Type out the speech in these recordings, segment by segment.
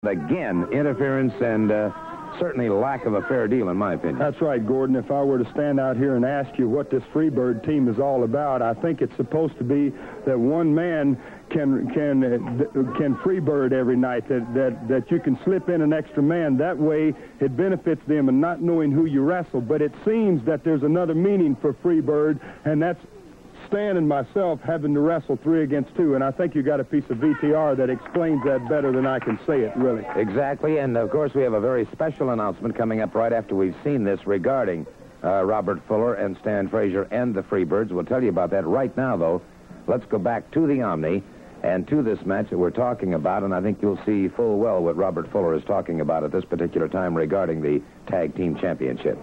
Again, interference and certainly lack of a fair deal, in my opinion. That's right, Gordon. If I were to stand out here and ask you what this Freebird team is all about, I think it's supposed to be that one man can Freebird every night, that you can slip in an extra man. That way, it benefits them and not knowing who you wrestle. But it seems that there's another meaning for Freebird, and that's Stan and myself having to wrestle 3 against 2, and I think you got a piece of VTR that explains that better than I can say it, really. Exactly, and of course we have a very special announcement coming up right after we've seen this regarding Robert Fuller and Stan Frazier and the Freebirds. We'll tell you about that right now, though. Let's go back to the Omni and to this match that we're talking about, and I think you'll see full well what Robert Fuller is talking about at this particular time regarding the Tag Team Championship.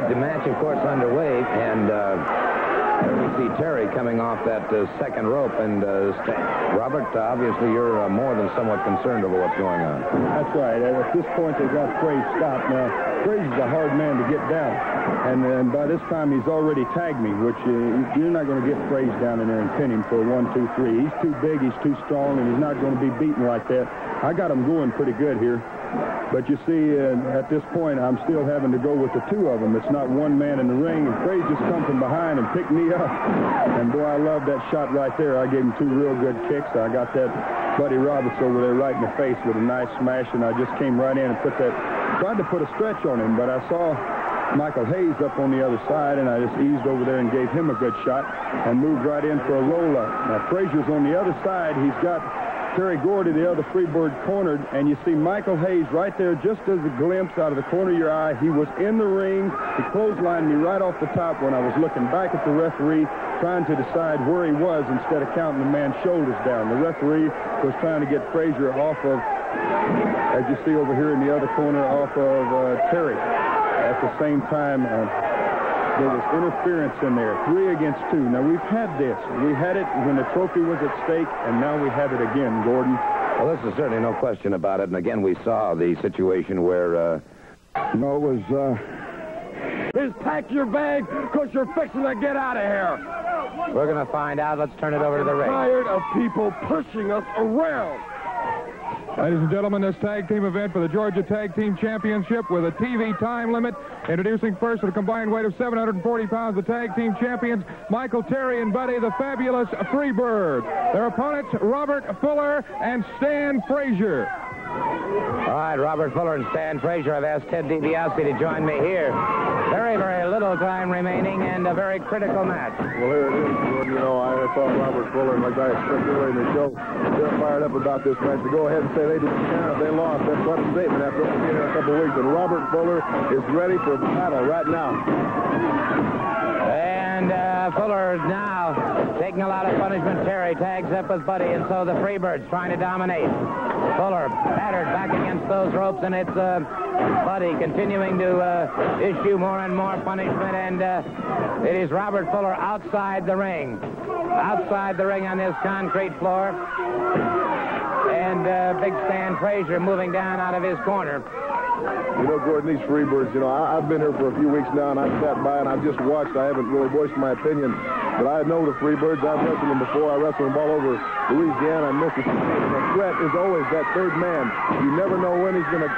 The match, of course, underway, and there we see Terry coming off that second rope, and Robert, obviously you're more than somewhat concerned over what's going on. That's right. At this point, they've got Fraze stopped. Now, Fraze is a hard man to get down, and by this time he's already tagged me, which you're not going to get Fraze down in there and pin him for a 1, 2, 3. He's too big, he's too strong, and he's not going to be beaten like that. I got him going pretty good here. But you see, at this point, I'm still having to go with the 2 of them. It's not one man in the ring, and Fraze just come from behind and picked me up. And boy, I love that shot right there. I gave him 2 real good kicks. I got that Buddy Roberts over there right in the face with a nice smash, and I just came right in and tried to put a stretch on him, but I saw Michael Hayes up on the other side, and I just eased over there and gave him a good shot and moved right in for a roll-up. Now, Frazier's on the other side. He's got Terry Gordy, the other Freebird, cornered, and you see Michael Hayes right there, just as a glimpse out of the corner of your eye. He was in the ring. He clotheslined me right off the top when I was looking back at the referee, trying to decide where he was instead of counting the man's shoulders down. The referee was trying to get Frazier off of, as you see over here in the other corner, off of Terry. At the same time, there was interference in there, 3 against 2. Now, we've had this. We had it when the trophy was at stake, and now we have it again, Gordon. Well, this is certainly no question about it. And again, we saw the situation where... No, it was... Is pack your bag, because you're fixing to get out of here. We're going to find out. Let's turn it over to the ring. I'm tired of people pushing us around. Ladies and gentlemen, this tag team event for the Georgia Tag Team Championship with a TV time limit. Introducing first at a combined weight of 740 pounds, the tag team champions, Michael Terry and Buddy the Fabulous Freebird. Their opponents, Robert Fuller and Stan Frazier. All right, Robert Fuller and Stan Frazier. I've asked Ted DiBiase to join me here. Very, very little time remaining and a very critical match. Well, here it is, Gordon. You know, I thought Robert Fuller, like I expected earlier in the show, they're fired up about this match. To go ahead and say they didn't count, they lost. That's quite a statement after only being here a couple of weeks. And Robert Fuller is ready for battle right now. And Fuller now taking a lot of punishment. Terry tags up with Buddy, and so the Freebirds trying to dominate. Fuller battered back against those ropes, and it's Buddy continuing to issue more and more punishment, and it is Robert Fuller outside the ring on this concrete floor, and Big Stan Frazier moving down out of his corner. You know, Gordon, these Freebirds, you know, I've been here for a few weeks now, and I've sat by and I've just watched. I haven't really voiced my opinion, but I know the Freebirds. I've wrestled them before. I wrestled them all over Louisiana and Mississippi. The threat is always that third man. You never know when he's going to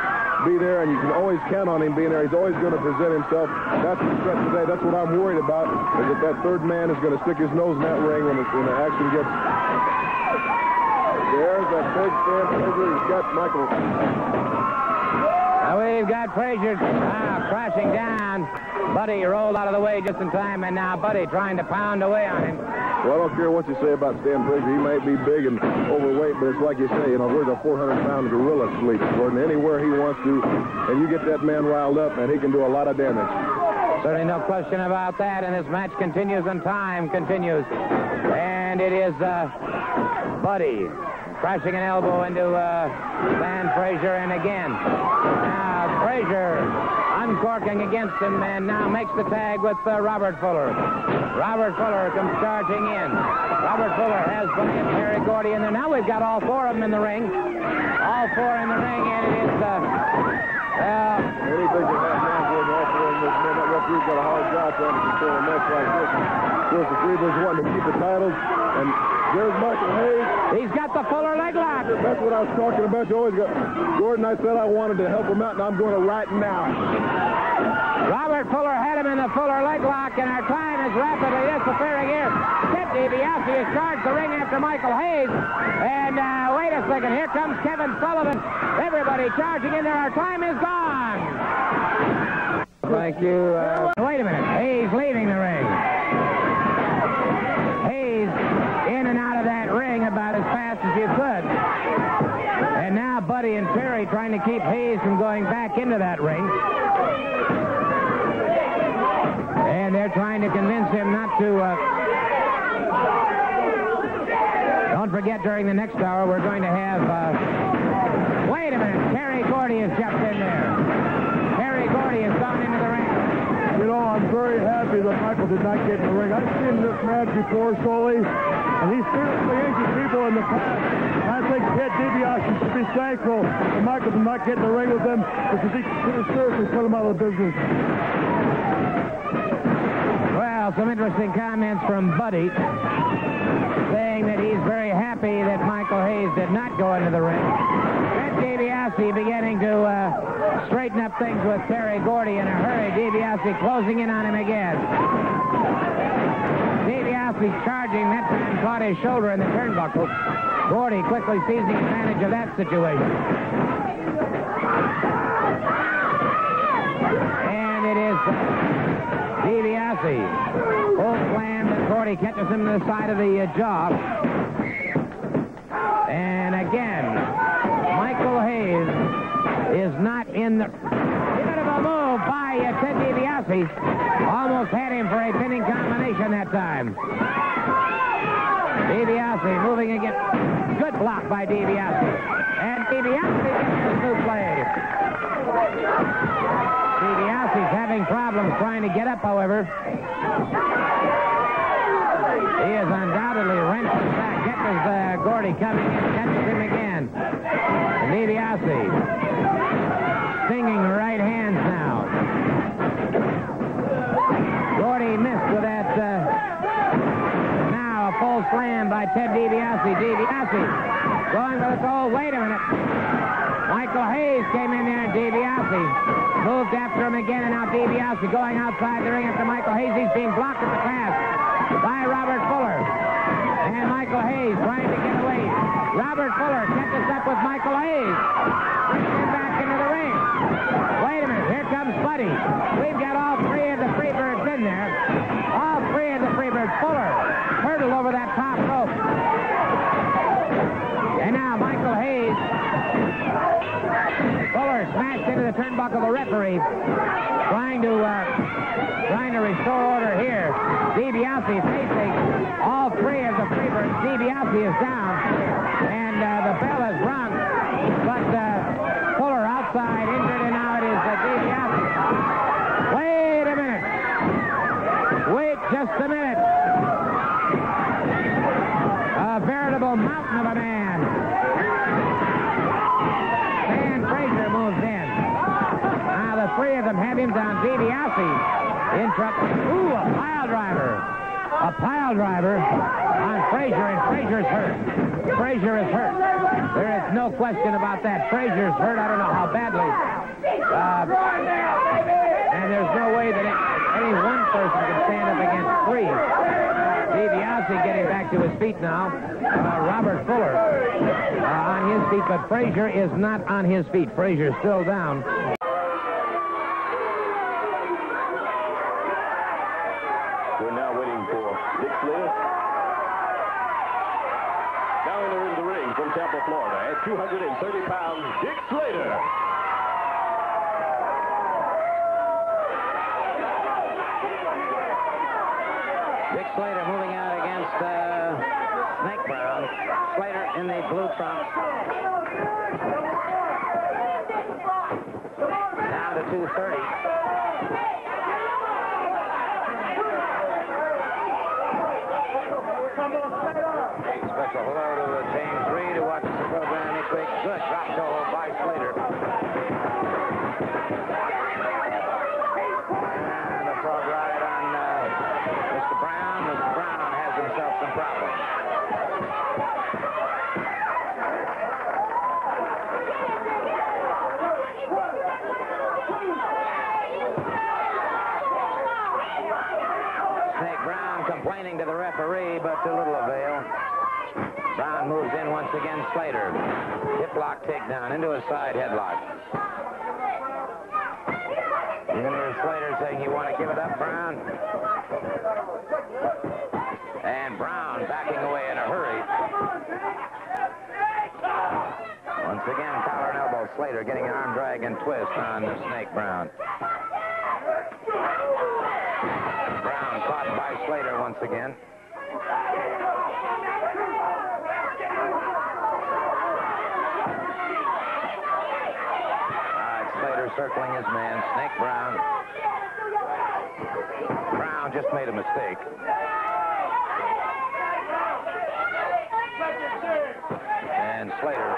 be there, and you can always count on him being there. He's always going to present himself. That's the threat today. That's what I'm worried about, is that third man is going to stick his nose in that ring when the action gets... There's that big Stan Frazier. He's got Michael... Now we've got Frazier crashing down. Buddy rolled out of the way just in time, and now Buddy trying to pound away on him. Well, I don't care what you say about Stan Frazier. He might be big and overweight, but it's like you say, you know, where's a 400-pound gorilla sleep, Gordon? Anywhere he wants to, and you get that man riled up, and he can do a lot of damage. Certainly no question about that, and this match continues and time continues. And it is Buddy crashing an elbow into Stan Frazier, and again. Now Frazier uncorking against him, and now makes the tag with Robert Fuller. Robert Fuller comes charging in. Robert Fuller has Buddy and Terry Gordy in there. Now we've got all 4 of them in the ring. All 4 in the ring, and it is anything can happen now, Gordon. All 4 in this man. That referee's got a hard job trying to control a match like this. Of course, the Freebirds wanting to keep the titles. And there's Michael Hayes. He's got the Fuller leg lock. That's what I was talking about. You always got Gordon. I said I wanted to help him out, and I'm going to right now. Robert Fuller had him in the Fuller leg lock, and our time is rapidly disappearing here. Ted DiBiase has charged the ring after Michael Hayes. And wait a second, here comes Kevin Sullivan. Everybody charging in there. Our time is gone. Thank you. Wait a minute. Hayes leaving the ring. Hayes in and out of that ring about as fast as you could. And now Buddy and Terry trying to keep Hayes from going back into that ring. And they're trying to convince him not to... Don't forget, during the next hour, we're going to have... Wait a minute. Terry Gordy has jumped in there. Terry Gordy has gone into the ring. You know, I'm very happy that Michael did not get in the ring. I've seen this match before, Sully, and he's seriously injured people in the past. I think Ted DiBiase should be thankful that Michael did not get in the ring with him because he could have seriously put him out of business. Well, some interesting comments from Buddy, saying that he's very happy that Michael Hayes did not go into the ring. Ted DiBiase beginning to straighten up things with Terry Gordy in a hurry. DiBiase closing in on him again. DiBiase charging, that time caught his shoulder in the turnbuckle. Gordy quickly seizing advantage of that situation. And it is DiBiase. Full slam that Gordy catches him to the side of the jaw. And again, Michael Hayes is not in the... Bit of a move by Ted DiBiase. Almost had him for a pinning combination that time. DiBiase moving again. Good block by DiBiase. And DiBiase gets the suplex. DiBiase's having problems trying to get up, however. He is undoubtedly wrenched his back. Catches Gordy coming in. Catches him again. DiBiase stinging the right hands now. Gordy missed with that. Now a full slam by Ted DiBiase. DiBiase going for the goal. Wait a minute. Michael Hayes came in there, and DiBiase moved after him again, and now DiBiase going outside the ring after Michael Hayes. He's being blocked at the pass by Robert Fuller. And Michael Hayes trying to get away. Robert Fuller catches up with Michael Hayes. Brings him back into the ring. Wait a minute, here comes Buddy. We've got all three of the Freebirds in there. All three of the Freebirds. Fuller hurdled over that top rope. And now Michael Hayes. Fuller smashed into the turnbuckle of the referee, trying to restore order here. DiBiase facing all three of the Freebirds. DiBiase is down, and the bell is rung, but Fuller outside, injured, and now it is DiBiase. Wait a minute. Wait just a minute. A veritable mountain of a man. Moves in. Now the three of them have him down. DiBiase interrupted. Ooh, a pile driver. A pile driver on Frazier, and Frazier's hurt. Frazier is hurt. There is no question about that. Frazier's hurt. I don't know how badly. And there's no way that any one person can stand up against three. DiBiase getting back to his feet now. Robert Fuller on his feet, but Frazier is not on his feet. Frazier's still down. We're now waiting for Dick Slater. Now entering the ring from Tampa, Florida, at 230 pounds, Dick Slater. Dick Slater moving out against Snake Brown. Slater in the blue trunks. Down to 230. Special hello to James Reed, who watches the program each week. Good drop toe by Slater. And a frog ride on Mr. Brown. Mr. some problems. Snake Brown complaining to the referee, but to little avail. Brown moves in once again. Slater. Hip lock takedown into a side headlock. You can hear Slater saying, "You want to give it up, Brown?" And Brown backing away in a hurry. Once again, collar and elbow. Slater getting an arm drag and twist on Snake Brown. Brown caught by Slater once again. Slater circling his man, Snake Brown. Brown just made a mistake. And Slater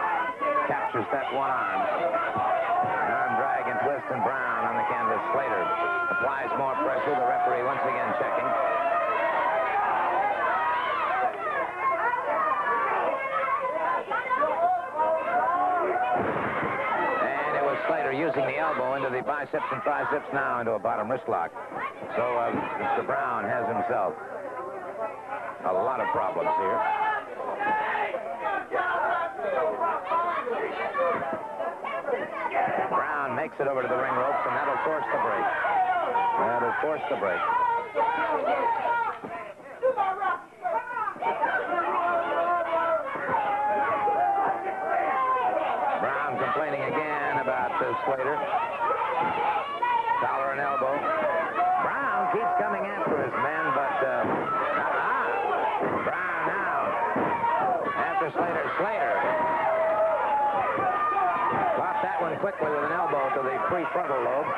captures that one arm. An arm drag and twist, and Brown on the canvas. Slater applies more pressure. The referee once again checking. Slater using the elbow into the biceps and triceps, now into a bottom wrist lock. So Mr. Brown has himself a lot of problems here. Brown makes it over to the ring ropes, and that'll force the break. That'll force the break. Brown complaining again about Slater. Collar and elbow. Brown keeps coming after his men, but Brown now after Slater. Slater caught that one quickly with an elbow to the prefrontal lobe.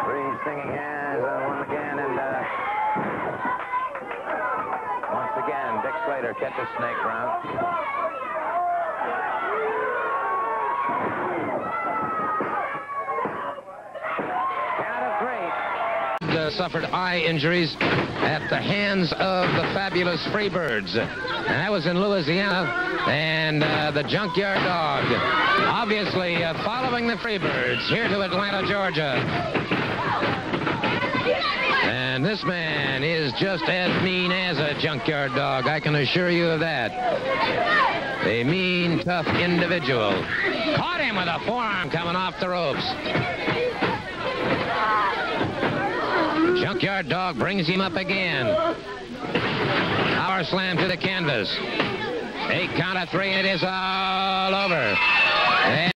Three stinging hands and one again, and once again, Dick Slater catches Snake Brown. Count of three. Suffered eye injuries at the hands of the fabulous Freebirds. And that was in Louisiana. And the Junkyard Dog, obviously following the Freebirds here to Atlanta, Georgia. And this man is just as mean as a junkyard dog, I can assure you of that. A mean, tough individual. Caught him with a forearm coming off the ropes. Junkyard Dog brings him up again. Power slam to the canvas. 8 count of 3, and it is all over.